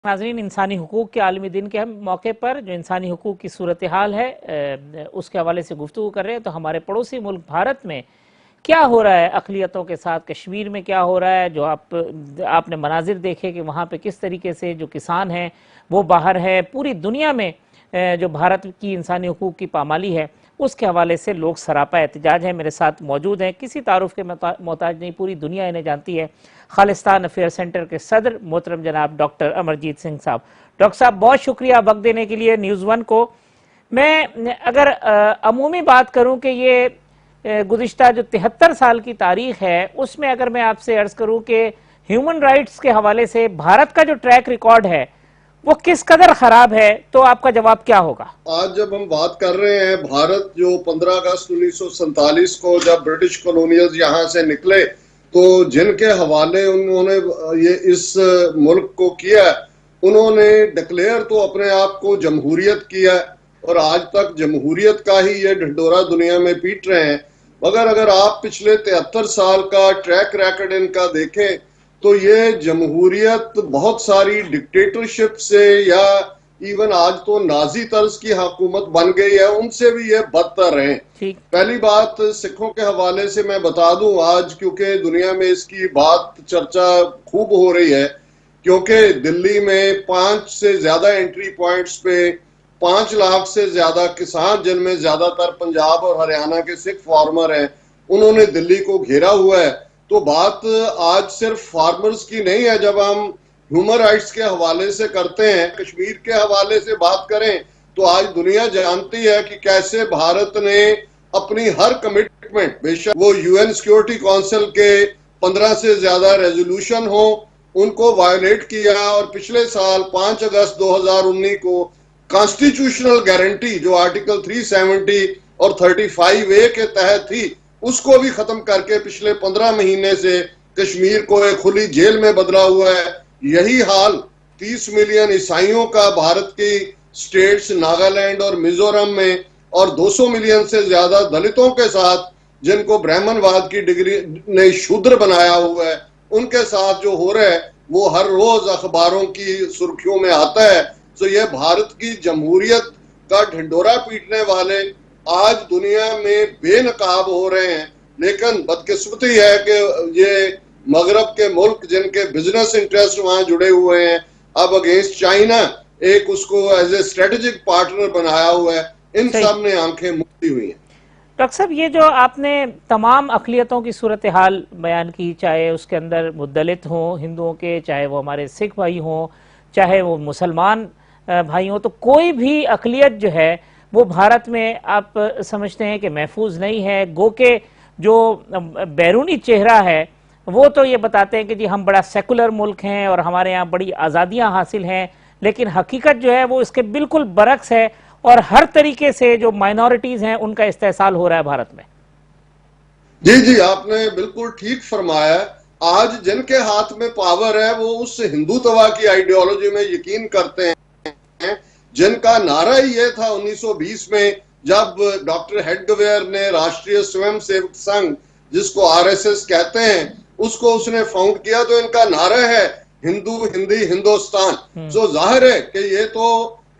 नाज़रीन, इंसानी हुकूक के आलमी दिन के हम मौके पर जो इंसानी हुकूक की सूरत हाल है उसके हवाले से गुफ्तगू कर रहे हैं। तो हमारे पड़ोसी मुल्क भारत में क्या हो रहा है, अक़लियतों के साथ कश्मीर में क्या हो रहा है, जो आपने मनाजिर देखे कि वहाँ पे किस तरीके से जो किसान हैं वो बाहर है, पूरी दुनिया में जो भारत की इंसानी हुकूक की पामाली है उसके हवाले से लोग सरापा एहतजाज हैं। मेरे साथ मौजूद हैं, किसी तारुफ के मोहताज नहीं, पूरी दुनिया इन्हें जानती है, खालिस्तान अफेयर सेंटर के सदर मोहतरम जनाब डॉक्टर अमरजीत सिंह साहब। डॉक्टर साहब, बहुत शुक्रिया वक्त देने के लिए न्यूज़ वन को। मैं अगर अमूमी बात करूं कि ये गुज़िश्ता जो 73 साल की तारीख है उसमें अगर मैं आपसे अर्ज़ करूं कि ह्यूमन राइट्स के हवाले से भारत का जो ट्रैक रिकॉर्ड है वो किस कदर खराब है, तो आपका जवाब क्या होगा? आज जब हम बात कर रहे हैं, भारत जो 15 अगस्त 1947 को जब ब्रिटिश कॉलोनियल्स यहाँ से निकले तो जिनके हवाले उन्होंने ये इस मुल्क को किया, उन्होंने डिक्लेयर तो अपने आप को जमहूरियत किया और आज तक जमहूरियत का ही ये ढिंढोरा दुनिया में पीट रहे हैं। मगर अगर आप पिछले 73 साल का ट्रैक रिकॉर्ड इनका देखें तो ये जमहूरियत बहुत सारी डिक्टेटरशिप से या इवन आज तो नाजी तर्ज की हुकूमत बन गई है, उनसे भी ये बदतर है। पहली बात सिखों के हवाले से मैं बता दूं आज, क्योंकि दुनिया में इसकी बात चर्चा खूब हो रही है, क्योंकि दिल्ली में 5 से ज्यादा एंट्री पॉइंट्स पे 5 लाख से ज्यादा किसान, जिनमें ज्यादातर पंजाब और हरियाणा के सिख फार्मर हैं, उन्होंने दिल्ली को घेरा हुआ है। तो बात आज सिर्फ फार्मर्स की नहीं है। जब हम ह्यूमन राइट्स के हवाले से करते हैं, कश्मीर के हवाले से बात करें, तो आज दुनिया जानती है कि कैसे भारत ने अपनी हर कमिटमेंट, बेशक वो यूएन सिक्योरिटी काउंसिल के 15 से ज्यादा रेजोल्यूशन हो, उनको वायोलेट किया। और पिछले साल 5 अगस्त 2019 को कॉन्स्टिट्यूशनल गारंटी जो आर्टिकल 370 और 35A के तहत थी, उसको भी खत्म करके पिछले 15 महीने से कश्मीर को एक खुली जेल में बदला हुआ है। यही हाल 30 मिलियन ईसाइयों का भारत की स्टेट्स नागालैंड और मिजोरम में, और 200 मिलियन से ज्यादा दलितों के साथ, जिनको ब्राह्मणवाद की डिग्री ने शूद्र बनाया हुआ है, उनके साथ जो हो रहा है वो हर रोज अखबारों की सुर्खियों में आता है। तो यह भारत की जमहूरियत का ढिंढोरा पीटने वाले आज दुनिया में बेनकाब हो रहे हैं। लेकिन बदकिस्मती है कि ये मगरब के मुल्क, जिनके बिजनेस इंटरेस्ट वहां जुड़े हुए हैं, अब अगेंस्ट चाइना एक उसको एज ए स्ट्रेटेजिक पार्टनर बनाया हुआ है। इन सब ने आंखें मूंदी हुई हैं। डॉक्टर साहब, ये जो आपने तमाम अक़लियतों की सूरत हाल बयान की, चाहे उसके अंदर दलित हों हिंदुओं के, चाहे वो हमारे सिख भाई हों, चाहे वो मुसलमान भाई हों, तो कोई भी अक़लियत जो है वो भारत में आप समझते हैं कि महफूज नहीं है। गो के जो बैरूनी चेहरा है वो तो ये बताते हैं कि जी हम बड़ा सेकुलर मुल्क हैं और हमारे यहाँ बड़ी आज़ादियाँ हासिल हैं, लेकिन हकीकत जो है वो इसके बिल्कुल बरक्स है और हर तरीके से जो माइनॉरिटीज़ हैं उनका इस्तेहसाल हो रहा है भारत में। जी, आपने बिल्कुल ठीक फरमाया। आज जिनके हाथ में पावर है वो उस हिंदुत्व की आइडियोलॉजी में यकीन करते हैं, जिनका नारा ही ये था 1920 में, जब डॉक्टर हेडगेवार ने राष्ट्रीय स्वयंसेवक संघ, जिसको आरएसएस कहते हैं, उसको उसने फाउंड किया। तो इनका नारा है हिंदू हिंदी हिंदुस्तान। जो जाहिर है कि ये तो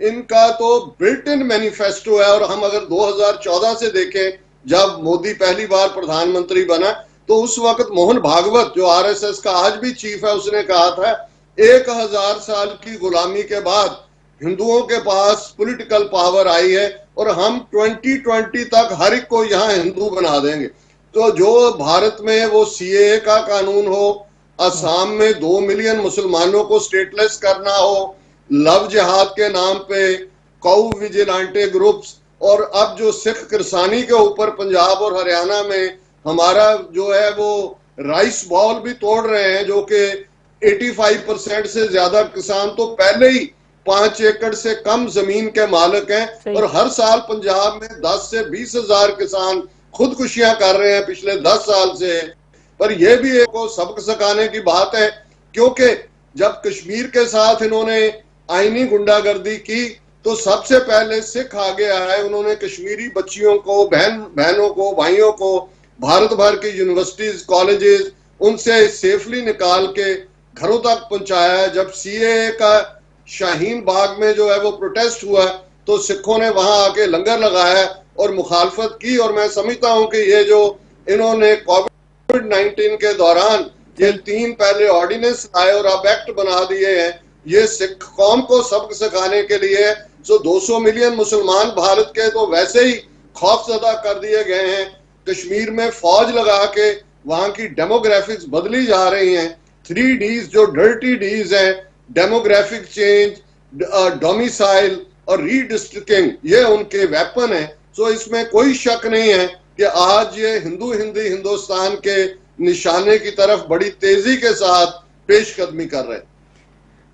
इनका तो बिल्ट इन मैनिफेस्टो है। और हम अगर 2014 से देखें, जब मोदी पहली बार प्रधानमंत्री बना, तो उस वक्त मोहन भागवत जो आरएसएस का आज भी चीफ है, उसने कहा था 1000 साल की गुलामी के बाद हिंदुओं के पास पॉलिटिकल पावर आई है और हम 2020 तक हर एक को यहाँ हिंदू बना देंगे। तो जो भारत में वो सीएए का कानून हो, असम में 2 मिलियन मुसलमानों को स्टेटलेस करना हो, लव जिहाद के नाम पे कौ विजिलेंटे ग्रुप्स, और अब जो सिख किरसानी के ऊपर पंजाब और हरियाणा में हमारा जो है वो राइस बॉल भी तोड़ रहे हैं, जो कि 85% से ज्यादा किसान तो पहले ही 5 एकड़ से कम जमीन के मालिक हैं। और हर साल पंजाब में 10 से 20 हजार किसान खुदकुशियां कर रहे हैं पिछले 10 साल से। पर यह भी एक सबक सिखाने की बात है, क्योंकि जब कश्मीर के साथ इन्होंने आईनी गुंडागर्दी की तो सबसे पहले सिख आगे आए। उन्होंने कश्मीरी बच्चियों को, बहनों को, भाइयों को भारत भर की यूनिवर्सिटीज, कॉलेजेस, उनसे सेफली निकाल के घरों तक पहुंचाया। जब सीएए का शाहीन बाग में जो है वो प्रोटेस्ट हुआ, तो सिखों ने वहां आके लंगर लगाया और मुखालफत की। और मैं समझता हूं कि ये जो इन्होंने कोविड-19 के दौरान ये 3 पहले ऑर्डिनेंस आए और अब एक्ट बना दिए हैं, ये सिख कौम को सबक सिखाने के लिए। 200 मिलियन मुसलमान भारत के तो वैसे ही खौफजदा कर दिए गए हैं। कश्मीर में फौज लगा के वहां की डेमोग्राफिक्स बदली जा रही हैं। 3 डीज जो डर्टी डीज हैं, डेमोग्राफिक चेंज, डोमिसाइल और रीडिस्ट्रिक्टिंग, ये उनके वेपन है। सो इसमें कोई शक नहीं है कि आज ये हिंदुस्तान के निशाने की तरफ बड़ी तेजी के साथ पेशकदमी कर रहे हैं।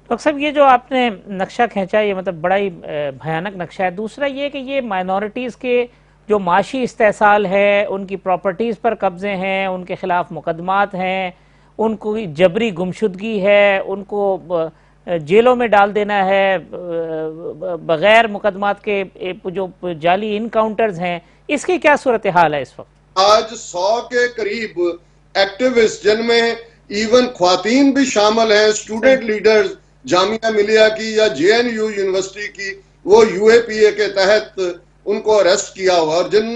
डॉक्टर साहब, ये जो आपने नक्शा खींचा, ये मतलब बड़ा ही भयानक नक्शा है। दूसरा ये कि ये माइनॉरिटीज़ के जो माशी इस्तेसाल है, उनकी प्रॉपर्टीज़ पर कब्जे हैं, उनके खिलाफ मुकदमात हैं, उनको जबरी गुमशुदगी है, उनको जेलों में डाल देना है बगैर मुकदमात के, जो जाली इनकाउंटर्स हैं, इसकी क्या सूरत हाल है इस वक्त? आज 100 के करीब एक्टिविस्ट, जिनमें इवन ख्वातीन भी शामिल हैं, स्टूडेंट लीडर्स जामिया मिलिया की या JNU यूनिवर्सिटी की, वो UAPA के तहत उनको अरेस्ट किया हुआ। और जिन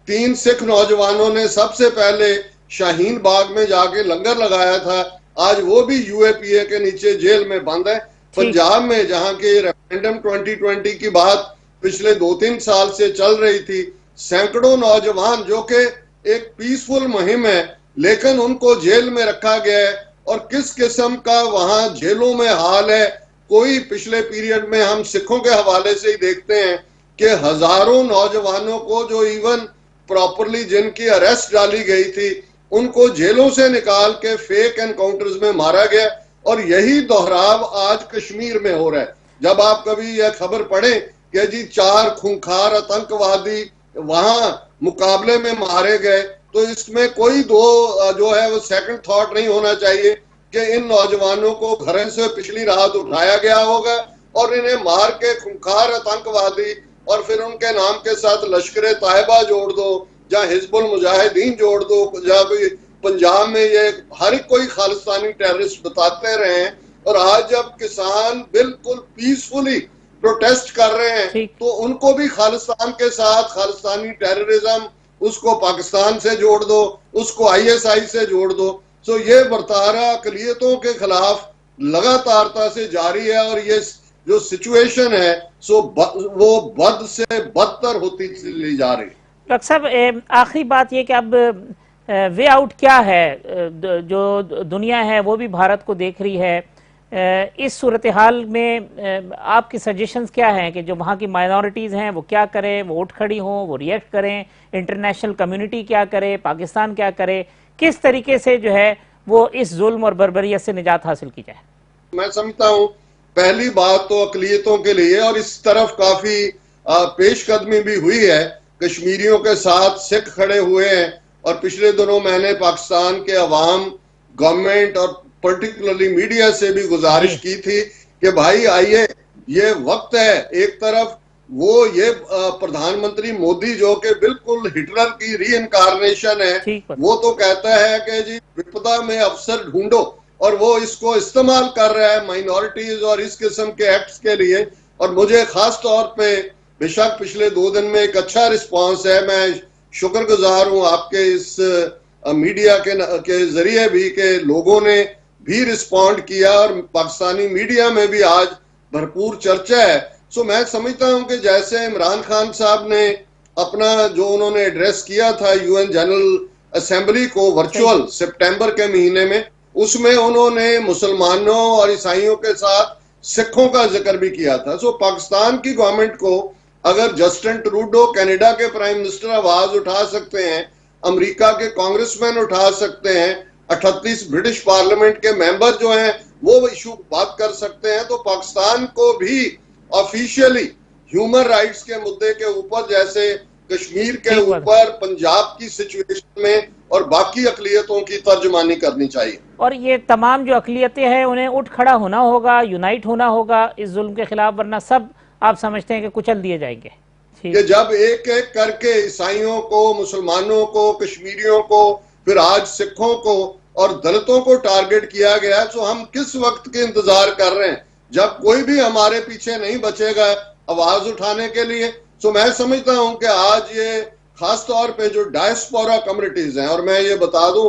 3 सिख नौजवानों ने सबसे पहले शाहीन बाग में जाके लंगर लगाया था, आज वो भी UAPA के नीचे जेल में बंद है। पंजाब में जहां के रेफरेंडम 2020 की बात पिछले 2-3 साल से चल रही थी, सैकड़ों नौजवान, जो कि एक पीसफुल मुहिम है, लेकिन उनको जेल में रखा गया है। और किस किस्म का वहां जेलों में हाल है, कोई पिछले पीरियड में हम सिखों के हवाले से ही देखते हैं कि हजारों नौजवानों को जो इवन प्रॉपरली जिनकी अरेस्ट डाली गई थी, उनको जेलों से निकाल के फेक एनकाउंटर्स में मारा गया। और यही दोहराव आज कश्मीर में हो रहा है। जब आप कभी यह खबर पढ़ें कि जी 4 खूंखार आतंकवादी वहां मुकाबले में मारे गए, तो इसमें कोई जो है वो सेकंड थॉट नहीं होना चाहिए कि इन नौजवानों को घर से पिछली रात उठाया गया होगा और इन्हें मार के खूंखार आतंकवादी, और फिर उनके नाम के साथ लश्कर तैयबा जोड़ दो या हिजबुल मुजाहिदीन जोड़ दो, या कोई पंजाब में ये हर कोई खालिस्तानी टेररिस्ट बताते रहे हैं। और आज जब किसान बिल्कुल पीसफुली प्रोटेस्ट कर रहे हैं, तो उनको भी खालिस्तान के साथ, खालिस्तानी टेररिज्म, उसको पाकिस्तान से जोड़ दो, उसको ISI से जोड़ दो। सो ये बर्तारा अकलियतों के खिलाफ लगातारता से जारी है। और ये जो सिचुएशन है सो वो बद से बदतर होती चली जा रही है। डॉक्टर साहब, आखिरी बात ये कि अब वे आउट क्या है? जो दुनिया है वो भी भारत को देख रही है। इस सूरत हाल में आपकी सजेशंस क्या हैं कि जो वहाँ की माइनॉरिटीज़ हैं वो क्या करें? वो उठ खड़ी हों, वो रिएक्ट करें, इंटरनेशनल कम्युनिटी क्या करे, पाकिस्तान क्या करे, किस तरीके से जो है वो इस जुल्म और बर्बरियत से निजात हासिल की जाए? मैं समझता हूँ पहली बात तो अकलियतों के लिए, और इस तरफ काफी पेशकदमी भी हुई है, कश्मीरियों के साथ सिख खड़े हुए हैं। और पिछले दिनों मैंने पाकिस्तान के अवाम, गवर्नमेंट और पर्टिकुलरली मीडिया से भी गुजारिश की थी कि भाई आइए, ये वक्त है। एक तरफ वो ये प्रधानमंत्री मोदी जो कि बिल्कुल हिटलर की री इनकारनेशन है, वो तो कहता है कि जी विपदा में अफसर ढूंढो, और वो इसको इस्तेमाल कर रहा है माइनॉरिटीज और इस किस्म के एक्ट्स के लिए। और मुझे खास तौर पे बेशक पिछले 2 दिन में एक अच्छा रिस्पांस है, मैं शुक्रगुजार हूं आपके इस मीडिया के जरिए भी कि लोगों ने भी रिस्पॉन्ड किया और पाकिस्तानी मीडिया में भी आज भरपूर चर्चा है। सो मैं समझता हूं कि जैसे इमरान खान साहब ने अपना जो उन्होंने एड्रेस किया था UN जनरल असेंबली को वर्चुअल सितंबर के महीने में, उसमें उन्होंने मुसलमानों और ईसाइयों के साथ सिखों का जिक्र भी किया था। सो पाकिस्तान की गवर्नमेंट को अगर जस्टिन ट्रूडो कनाडा के प्राइम मिनिस्टर आवाज उठा सकते हैं, अमेरिका के कांग्रेसमैन उठा सकते हैं, 38 ब्रिटिश पार्लियामेंट के मेंबर जो हैं वो इशू बात कर सकते हैं, तो पाकिस्तान को भी ऑफिशियली ह्यूमन राइट्स के मुद्दे के ऊपर, जैसे कश्मीर के ऊपर, पंजाब की सिचुएशन में और बाकी अकलियतों की तर्जमानी करनी चाहिए। और ये तमाम जो अकलियतें हैं उन्हें उठ खड़ा होना होगा, यूनाइट होना होगा इस जुल्म के खिलाफ, वरना सब आप समझते हैं कि कुचल दिए जाएंगे। कि जब एक एक करके ईसाइयों को, मुसलमानों को, कश्मीरियों को, फिर आज सिखों को और दलितों को टारगेट किया गया, तो हम किस वक्त के इंतजार कर रहे हैं? जब कोई भी हमारे पीछे नहीं बचेगा आवाज उठाने के लिए। तो मैं समझता हूं कि आज ये खास तौर पे जो डायस्पोरा कम्युनिटीज हैं, और मैं ये बता दूं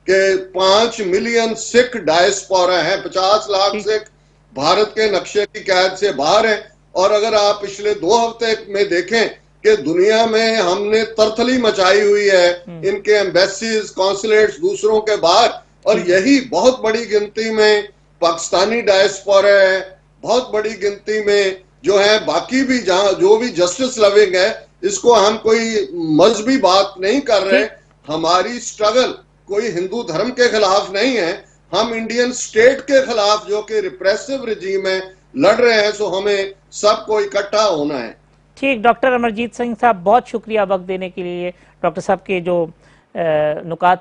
कि 5 मिलियन सिख डायस्पोरा हैं, 50 लाख सिख भारत के नक्शे की कैद से बाहर हैं। और अगर आप पिछले 2 हफ्ते में देखें कि दुनिया में हमने तरथली मचाई हुई है इनके एम्बेसीज कॉन्सुलेट्स दूसरों के बाहर, और यही बहुत बड़ी गिनती में पाकिस्तानी डायस्पोरा है, बहुत बड़ी गिनती में जो है बाकी भी जहां जो भी जस्टिस लविंग है। इसको हम कोई मजहबी बात नहीं कर रहे, हमारी स्ट्रगल कोई हिंदू धर्म के खिलाफ नहीं है, हम इंडियन स्टेट के खिलाफ जो कि रिप्रेसिव रिजीम है लड़ रहे हैं। सो हमें सबको इकट्ठा होना है। ठीक, डॉक्टर अमरजीत सिंह साहब बहुत शुक्रिया वक्त देने के लिए। डॉक्टर साहब के जो नुकात